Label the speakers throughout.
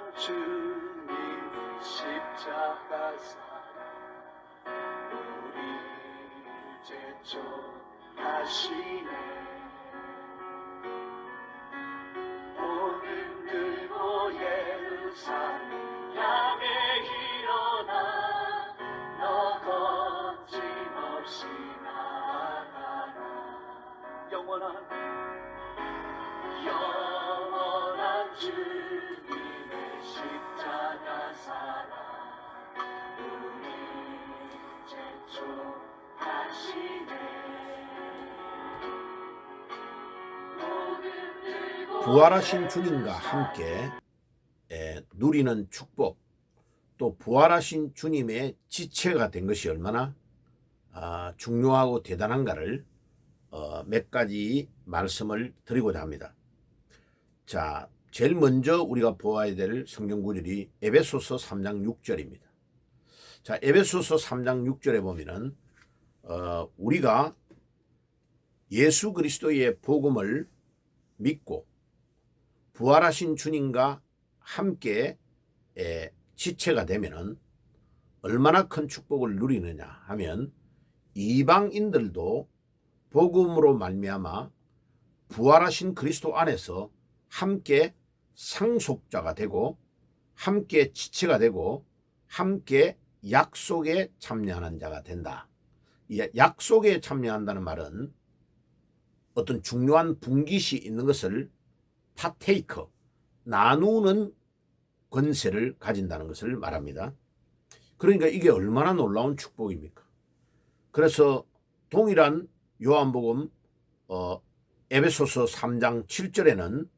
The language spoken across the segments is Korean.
Speaker 1: 영원한 주님 십자가 사랑 우리 제촉하시네. 복음 들고 예루살렘 향해 일어나 너 거침없이 나아가라. 영원한 주님의 십자가 사랑 우리 제촉하시네.
Speaker 2: 부활하신 주님과 함께 누리는 축복, 또 부활하신 주님의 지체가 된 것이 얼마나 중요하고 대단한가를 몇 가지 말씀을 드리고자 합니다. 자, 제일 먼저 우리가 보아야 될 성경 구절이 에베소서 3장 6절입니다. 자, 에베소서 3장 6절에 보면은 우리가 예수 그리스도의 복음을 믿고 부활하신 주님과 함께 지체가 되면은 얼마나 큰 축복을 누리느냐 하면 이방인들도 복음으로 말미암아 부활하신 그리스도 안에서 함께 상속자가 되고 함께 지체가 되고 함께 약속에 참여하는 자가 된다. 이 약속에 참여한다는 말은 어떤 중요한 분깃이 있는 것을 파테이커, 나누는 권세를 가진다는 것을 말합니다. 그러니까 이게 얼마나 놀라운 축복입니까? 그래서 동일한 요한복음 에베소서 3장 7절에는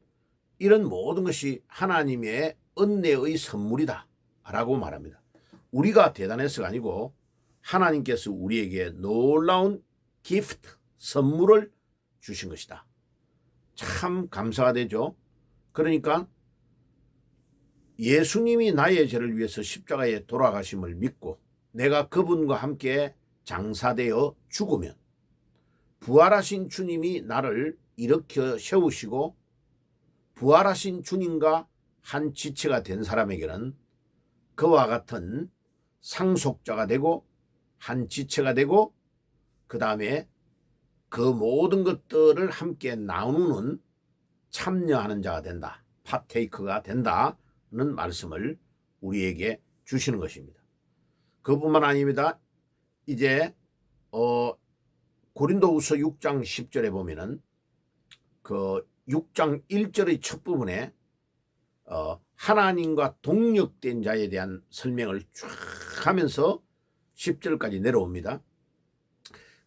Speaker 2: 이런 모든 것이 하나님의 은혜의 선물이다 라고 말합니다. 우리가 대단해서가 아니고 하나님께서 우리에게 놀라운 기프트, 선물을 주신 것이다. 참 감사가 되죠. 그러니까 예수님이 나의 죄를 위해서 십자가에 돌아가심을 믿고 내가 그분과 함께 장사되어 죽으면 부활하신 주님이 나를 일으켜 세우시고 부활하신 주님과 한 지체가 된 사람에게는 그와 같은 상속자가 되고 한 지체가 되고 그 다음에 그 모든 것들을 함께 나누는 참여하는 자가 된다. 파테이커가 된다는 말씀을 우리에게 주시는 것입니다. 그뿐만 아닙니다. 이제 고린도후서 6장 10절에 보면은 그 6장 1절의 첫 부분에 하나님과 동력된 자에 대한 설명을 쫙 하면서 10절까지 내려옵니다.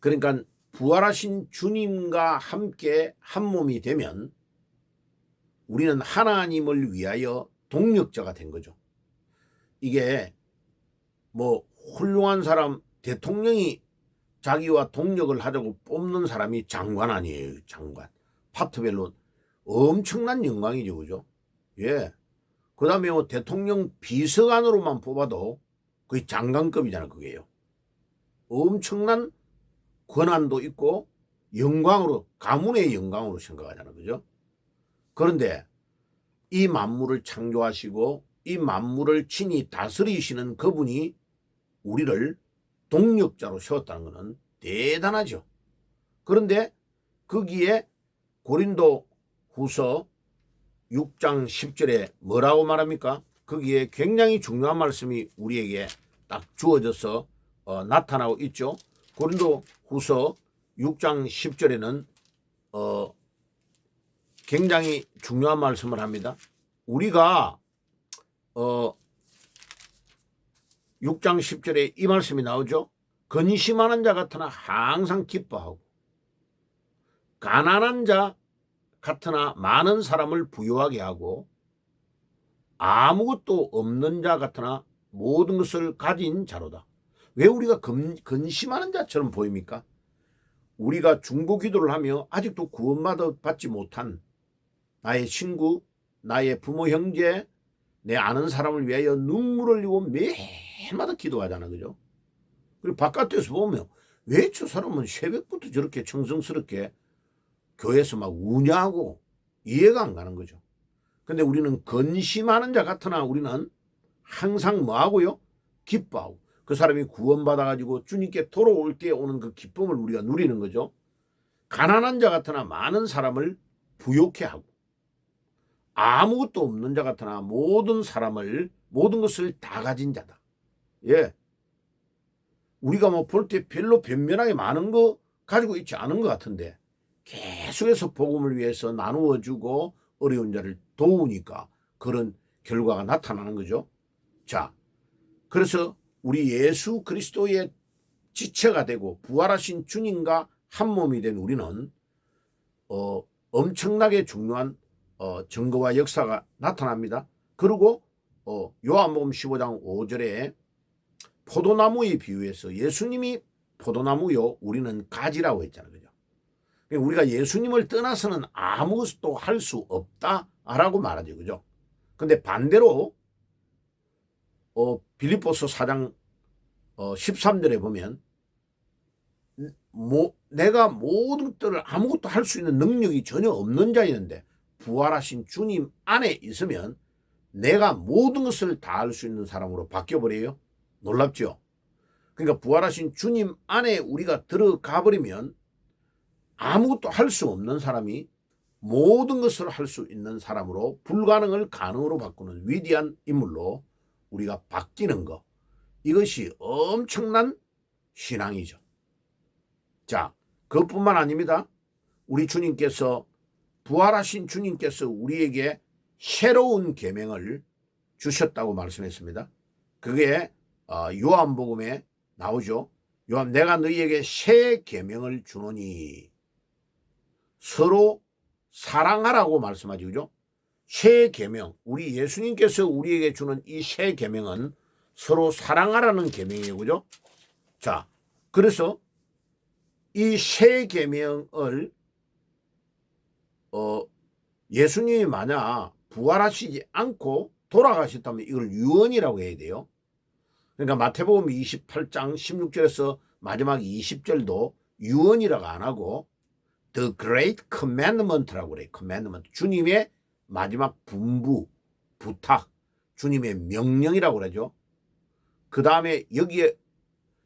Speaker 2: 그러니까 부활하신 주님과 함께 한 몸이 되면 우리는 하나님을 위하여 동력자가 된 거죠. 이게 뭐 훌륭한 사람, 대통령이 자기와 동력을 하자고 뽑는 사람이 장관 아니에요. 장관. 파트별로 엄청난 영광이죠. 그죠? 예. 그 다음에 뭐 대통령 비서관으로만 뽑아도 거의 장관급이잖아. 그게요. 엄청난 권한도 있고 영광으로, 가문의 영광으로 생각하잖아. 그죠? 그런데 이 만물을 창조하시고 이 만물을 친히 다스리시는 그분이 우리를 동력자로 세웠다는 것은 대단하죠. 그런데 거기에 고린도 후서 6장 10절에 뭐라고 말합니까? 거기에 굉장히 중요한 말씀이 우리에게 딱 주어져서 나타나고 있죠. 고린도 후서 6장 10절에는 굉장히 중요한 말씀을 합니다. 우리가 6장 10절에 이 말씀이 나오죠. 근심하는 자 같으나 항상 기뻐하고 가난한 자 같으나 많은 사람을 부유하게 하고 아무것도 없는 자 같으나 모든 것을 가진 자로다. 왜 우리가 근심하는 자처럼 보입니까? 우리가 중보 기도를 하며 아직도 구원받지 못한 나의 친구, 나의 부모, 형제, 내 아는 사람을 위하여 눈물을 흘리고 매일마다 기도하잖아. 그죠? 그리고 바깥에서 보면 왜 저 사람은 새벽부터 저렇게 정성스럽게 교회에서 막 우냐고 이해가 안 가는 거죠. 근데 우리는 근심하는 자 같으나 우리는 항상 뭐하고요? 기뻐하고. 그 사람이 구원받아가지고 주님께 돌아올 때 오는 그 기쁨을 우리가 누리는 거죠. 가난한 자 같으나 많은 사람을 부욕해 하고, 아무것도 없는 자 같으나 모든 것을 다 가진 자다. 예. 우리가 뭐 볼 때 별로 변변하게 많은 거 가지고 있지 않은 것 같은데 계속해서 복음을 위해서 나누어 주고 어려운 자를 도우니까 그런 결과가 나타나는 거죠. 자, 그래서 우리 예수 그리스도의 지체가 되고 부활하신 주님과 한 몸이 된 우리는 엄청나게 중요한 증거와 역사가 나타납니다. 그리고 요한복음 15장 5절에 포도나무에 비유해서 예수님이 포도나무요 우리는 가지라고 했잖아요. 그죠? 우리가 예수님을 떠나서는 아무것도 할 수 없다라고 말하죠. 그죠? 근데 반대로 빌립보서 4장 13절에 보면 내가 모든 것들을 아무것도 할 수 있는 능력이 전혀 없는 자였는데 부활하신 주님 안에 있으면 내가 모든 것을 다 할 수 있는 사람으로 바뀌어버려요. 놀랍죠? 그러니까 부활하신 주님 안에 우리가 들어가 버리면 아무것도 할 수 없는 사람이 모든 것을 할 수 있는 사람으로 불가능을 가능으로 바꾸는 위대한 인물로 우리가 바뀌는 것. 이것이 엄청난 신앙이죠. 자, 그것뿐만 아닙니다. 우리 주님께서 부활하신 주님께서 우리에게 새로운 계명을 주셨다고 말씀했습니다. 그게 요한복음에 나오죠. 내가 너희에게 새 계명을 주노니 서로 사랑하라고 말씀하죠. 그죠? 새 계명, 우리 예수님께서 우리에게 주는 이 새 계명은 서로 사랑하라는 계명이에요. 그죠? 자, 그래서 이 새 계명을 예수님이 만약 부활하시지 않고 돌아가셨다면 이걸 유언이라고 해야 돼요. 그러니까 마태복음 28장 16절에서 마지막 20절도 유언이라고 안 하고 The Great Commandment라고 그래요. Commandment. 주님의 마지막 분부, 부탁, 주님의 명령이라고 그러죠. 그 다음에 여기에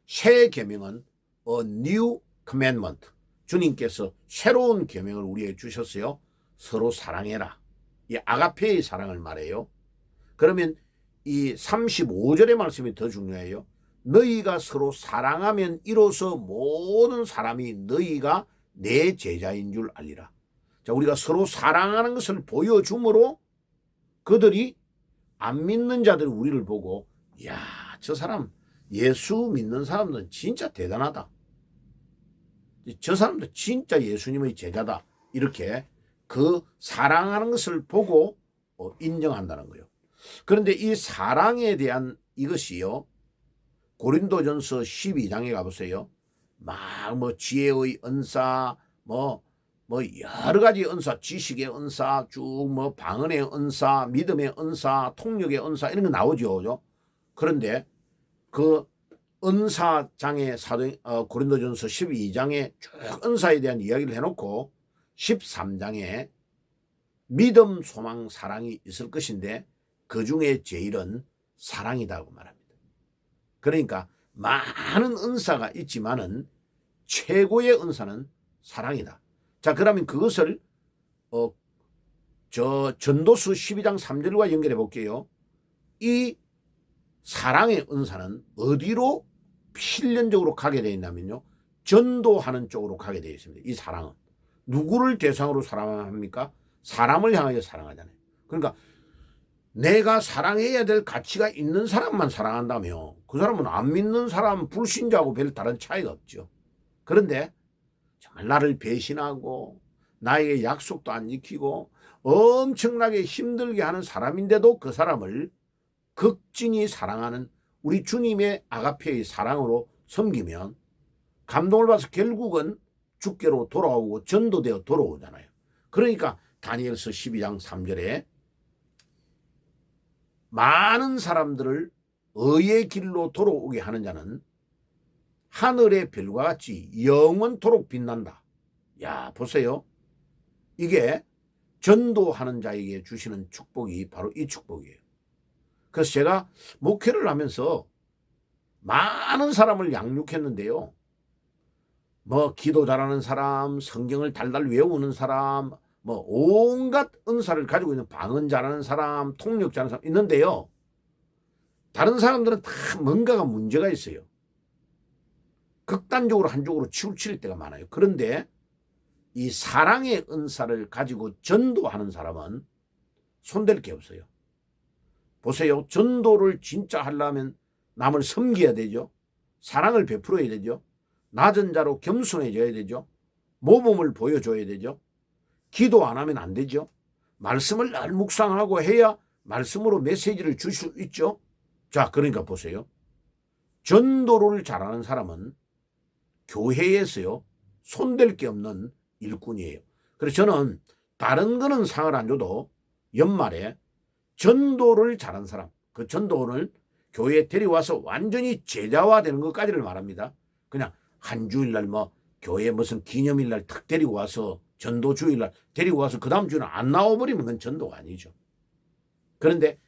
Speaker 2: 새 계명은 A New Commandment. 주님께서 새로운 계명을 우리에게 주셨어요. 서로 사랑해라. 이 아가페의 사랑을 말해요. 그러면 이 35절의 말씀이 더 중요해요. 너희가 서로 사랑하면 이로써 모든 사람이 너희가 내 제자인 줄 알리라. 자, 우리가 서로 사랑하는 것을 보여줌으로 그들이 안 믿는 자들이 우리를 보고 야, 저 사람 예수 믿는 사람들은 진짜 대단하다. 저 사람도 진짜 예수님의 제자다. 이렇게 그 사랑하는 것을 보고 인정한다는 거예요. 그런데 이 사랑에 대한 이것이요. 고린도전서 12장에 가보세요. 막 뭐 지혜의 은사, 뭐 여러 가지 은사, 지식의 은사, 쭉 뭐 방언의 은사, 믿음의 은사, 통역의 은사 이런 거 나오죠. 그런데 그 은사장의 고린도전서 12장에 쭉 은사에 대한 이야기를 해놓고 13장에 믿음, 소망, 사랑이 있을 것인데 그 중에 제일은 사랑이라고 말합니다. 그러니까 많은 은사가 있지만은 최고의 은사는 사랑이다. 자, 그러면 그것을 전도서 12장 3절과 연결해 볼게요. 이 사랑의 은사는 어디로 필연적으로 가게 되어 있냐면요. 전도하는 쪽으로 가게 되어 있습니다. 이 사랑은. 누구를 대상으로 사랑합니까? 사람을 향하여 사랑하잖아요. 그러니까 내가 사랑해야 될 가치가 있는 사람만 사랑한다며 그 사람은 안 믿는 사람, 불신자하고 별 다른 차이가 없죠. 그런데 정말 나를 배신하고 나에게 약속도 안 지키고 엄청나게 힘들게 하는 사람인데도 그 사람을 극진히 사랑하는 우리 주님의 아가페의 사랑으로 섬기면 감동을 받아서 결국은 주께로 돌아오고 전도되어 돌아오잖아요. 그러니까 다니엘서 12장 3절에 많은 사람들을 의의 길로 돌아오게 하는 자는 하늘의 별과 같이 영원토록 빛난다. 야, 보세요. 이게 전도하는 자에게 주시는 축복이 바로 이 축복이에요. 그래서 제가 목회를 하면서 많은 사람을 양육했는데요. 뭐 기도 잘하는 사람, 성경을 달달 외우는 사람, 뭐 온갖 은사를 가지고 있는 방언 잘하는 사람, 통역 잘하는 사람 있는데요. 다른 사람들은 다 뭔가가 문제가 있어요. 극단적으로 한쪽으로 치우칠 때가 많아요. 그런데 이 사랑의 은사를 가지고 전도하는 사람은 손댈 게 없어요. 보세요. 전도를 진짜 하려면 남을 섬겨야 되죠. 사랑을 베풀어야 되죠. 낮은 자로 겸손해져야 되죠. 모범을 보여줘야 되죠. 기도 안 하면 안 되죠. 말씀을 늘 묵상하고 해야 말씀으로 메시지를 줄 수 있죠. 자, 그러니까 보세요. 전도를 잘하는 사람은 교회에서요, 손댈 게 없는 일꾼이에요. 그래서 저는 다른 거는 상을 안 줘도 연말에 전도를 잘한 사람, 그 전도를 교회에 데려와서 완전히 제자화되는 것까지를 말합니다. 그냥 한 주일날 뭐 교회 무슨 기념일날 탁 데리고 와서 전도 주일날 데리고 와서 그 다음 주는 안 나와버리면 그건 전도가 아니죠. 그런데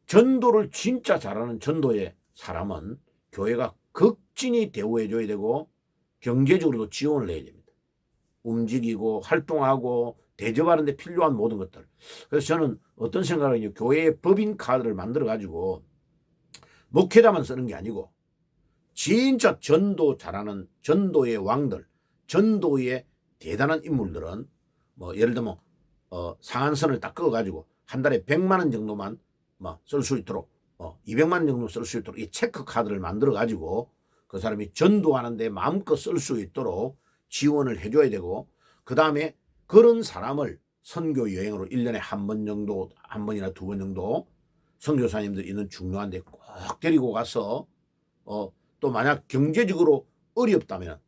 Speaker 2: 전도를 진짜 잘하는 전도의 사람은 교회가 극진히 대우해줘야 되고 경제적으로도 지원을 해야 됩니다. 움직이고 활동하고 대접하는 데 필요한 모든 것들. 그래서 저는 어떤 생각을 하냐면 교회의 법인 카드를 만들어 가지고 목회자만 쓰는 게 아니고 진짜 전도 잘하는 전도의 왕들, 전도의 대단한 인물들은 뭐 예를 들면 상한선을 딱 그어 가지고 한 달에 100만 원 정도만 쓸 수 있도록 200만 원 정도 쓸 수 있도록 이 체크 카드를 만들어 가지고 그 사람이 전도하는데 마음껏 쓸 수 있도록 지원을 해줘야 되고, 그 다음에 그런 사람을 선교 여행으로 1년에 한 번 정도, 한 번이나 두 번 정도 선교사님들 있는 중요한 데 꼭 데리고 가서 또 만약 경제적으로 어렵다면,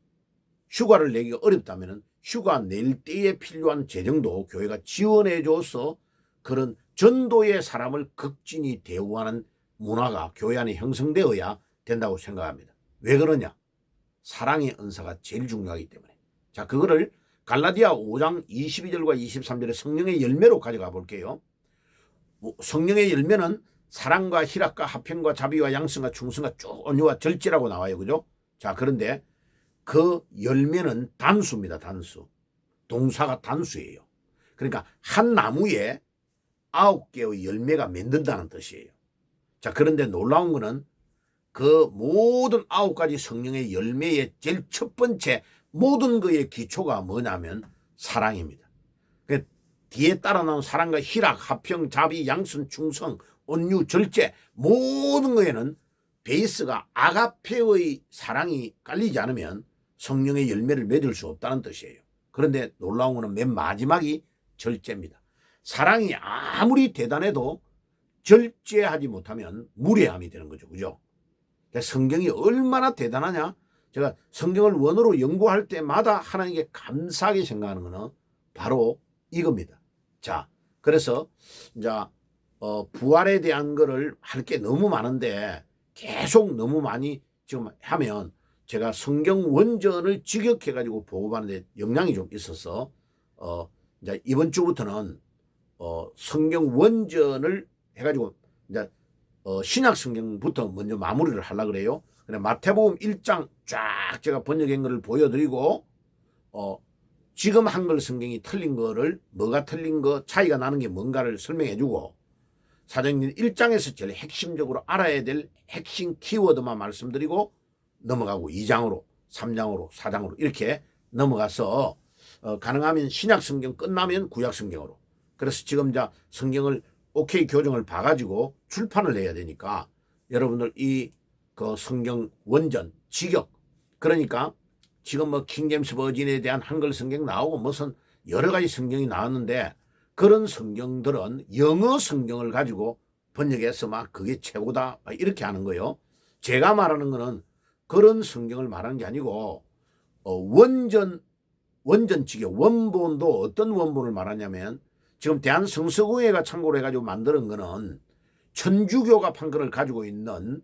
Speaker 2: 휴가를 내기가 어렵다면 휴가 낼 때에 필요한 재정도 교회가 지원해 줘서 그런 전도의 사람을 극진히 대우하는 문화가 교회 안에 형성되어야 된다고 생각합니다. 왜 그러냐? 사랑의 은사가 제일 중요하기 때문에. 자, 그거를 갈라디아 5장 22절과 23절의 성령의 열매로 가져가 볼게요. 성령의 열매는 사랑과 희락과 화평과 자비와 양성과 충성과 온유와 절제라고 나와요. 그죠? 자, 그런데 그 열매는 단수입니다. 단수. 동사가 단수예요. 그러니까 한 나무에 9개의 열매가 맺는다는 뜻이에요. 자, 그런데 놀라운 거는 그 모든 9가지 성령의 열매의 제일 첫 번째 모든 것의 기초가 뭐냐면 사랑입니다. 그 뒤에 따라 나온 사랑과 희락, 화평, 자비, 양선, 충성, 온유, 절제 모든 것에는 베이스가 아가페의 사랑이 깔리지 않으면 성령의 열매를 맺을 수 없다는 뜻이에요. 그런데 놀라운 것은 맨 마지막이 절제입니다. 사랑이 아무리 대단해도 절제하지 못하면 무례함이 되는 거죠. 그죠? 성경이 얼마나 대단하냐? 제가 성경을 원어로 연구할 때마다 하나님께 감사하게 생각하는 것은 바로 이겁니다. 자, 그래서 이제 부활에 대한 거를 할 게 너무 많은데 계속 너무 많이 지금 하면 제가 성경 원전을 직역해 가지고 보고하는데 영향이 좀 있어서 이제 이번 주부터는 성경 원전을 해 가지고 이제 신약 성경부터 먼저 마무리를 하려고 그래요. 그냥 마태복음 1장 쫙 제가 번역한 거를 보여드리고 지금 한글 성경이 틀린 거를 뭐가 틀린 거 차이가 나는 게 뭔가를 설명해주고 사도행전 1장에서 제일 핵심적으로 알아야 될 핵심 키워드만 말씀드리고 넘어가고 2장으로 3장으로 4장으로 이렇게 넘어가서 가능하면 신약 성경 끝나면 구약 성경으로. 그래서 지금 이제 성경을 OK 교정을 봐가지고 출판을 해야 되니까 여러분들 이 그 성경 원전 직역, 그러니까 지금 뭐 킹제임스 버전에 대한 한글 성경 나오고 무슨 여러 가지 성경이 나왔는데 그런 성경들은 영어 성경을 가지고 번역해서 막 그게 최고다 이렇게 하는 거예요. 제가 말하는 거는 그런 성경을 말하는 게 아니고 원전 직역 원본도 어떤 원본을 말하냐면 지금 대한성서공회가 참고로 해가지고 만드는 거는 천주교가 판결을 가지고 있는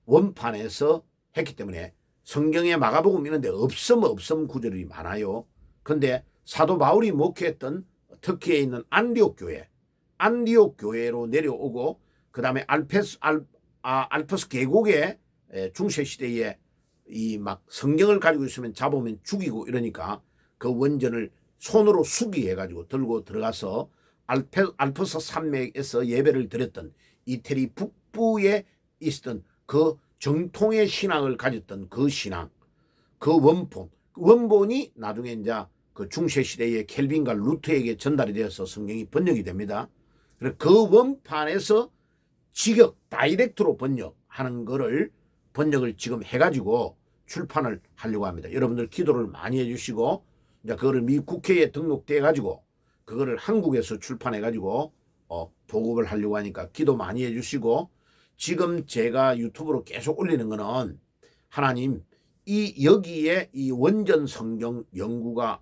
Speaker 2: 원판에서 했기 때문에 성경에 마가복음 이런 데 없음 구절이 많아요. 근데 사도 바울이 목회했던 터키에 있는 안디옥 교회로 내려오고 그 다음에 알프스 계곡에 중세 시대에 이 막 성경을 가지고 있으면 잡으면 죽이고 이러니까 그 원전을 손으로 수기해가지고 들고 들어가서 알프스 산맥에서 예배를 드렸던 이태리 북부에 있었던 그 정통의 신앙을 가졌던 그 신앙, 그 원본이 나중에 이제 그 중세 시대의 켈빈과 루터에게 전달이 되어서 성경이 번역이 됩니다. 그래서 그 원판에서 다이렉트로 번역하는 거를 번역을 지금 해가지고 출판을 하려고 합니다. 여러분들 기도를 많이 해주시고 이제 그거를 미 국회에 등록돼 가지고 그거를 한국에서 출판해 가지고 보급을 하려고 하니까 기도 많이 해주시고 지금 제가 유튜브로 계속 올리는 거는 하나님 여기에 이 원전 성경 연구가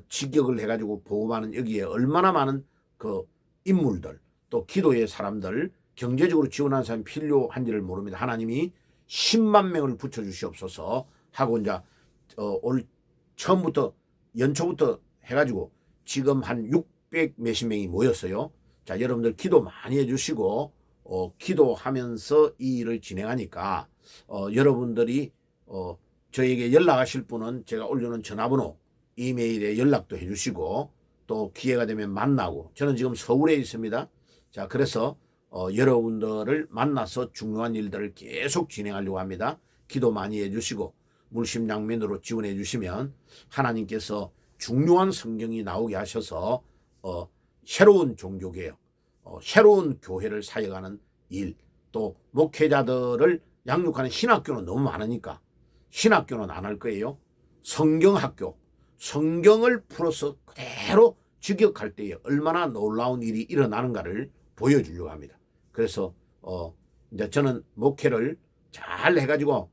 Speaker 2: 직역을 해가지고 보급하는 여기에 얼마나 많은 그 인물들 또 기도의 사람들 경제적으로 지원하는 사람이 필요한지를 모릅니다. 하나님이 10만 명을 붙여주시옵소서 하고 이제 올 처음부터 연초부터 해가지고 지금 한 600 몇십 명이 모였어요. 자, 여러분들 기도 많이 해주시고 기도하면서 이 일을 진행하니까 여러분들이 저에게 연락하실 분은 제가 올려놓은 전화번호 이메일에 연락도 해주시고 또 기회가 되면 만나고 저는 지금 서울에 있습니다. 자, 그래서 여러분들을 만나서 중요한 일들을 계속 진행하려고 합니다. 기도 많이 해주시고 물심양면으로 지원해 주시면 하나님께서 중요한 성경이 나오게 하셔서 새로운 종교개혁, 새로운 교회를 사역하는 일, 또 목회자들을 양육하는 신학교는 너무 많으니까 신학교는 안 할 거예요. 성경학교, 성경을 풀어서 그대로 직역할 때에 얼마나 놀라운 일이 일어나는가를 보여주려고 합니다. 그래서 이제 저는 목회를 잘 해가지고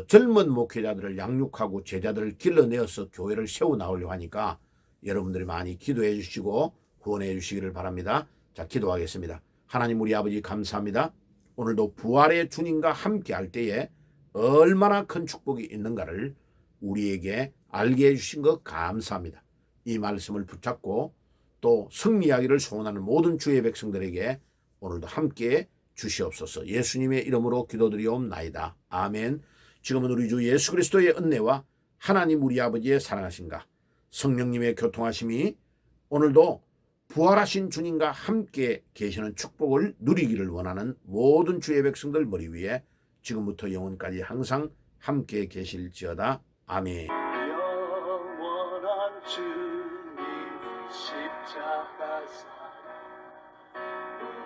Speaker 2: 젊은 목회자들을 양육하고 제자들을 길러내어서 교회를 세워 나오려고 하니까 여러분들이 많이 기도해 주시고 후원해 주시기를 바랍니다. 자, 기도하겠습니다. 하나님 우리 아버지 감사합니다. 오늘도 부활의 주님과 함께 할 때에 얼마나 큰 축복이 있는가를 우리에게 알게 해주신 것 감사합니다. 이 말씀을 붙잡고 또 승리하기를 소원하는 모든 주의 백성들에게 오늘도 함께 주시옵소서. 예수님의 이름으로 기도드리옵나이다. 아멘. 지금은 우리 주 예수 그리스도의 은혜와 하나님 우리 아버지의 사랑하심과 성령님의 교통하심이 오늘도 부활하신 주님과 함께 계시는 축복을 누리기를 원하는 모든 주의 백성들 머리 위에 지금부터 영원까지 항상 함께 계실지어다. 아멘.
Speaker 1: 영원한 주님 십자가 사랑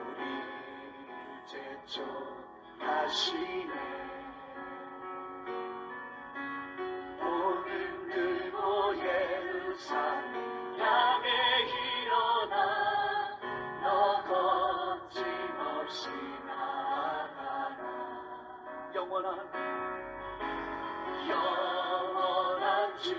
Speaker 1: 우리 제초하시네. 복음 들고 예루살렘 향해 일어나 너 거침없이 나아가라. 영원한 주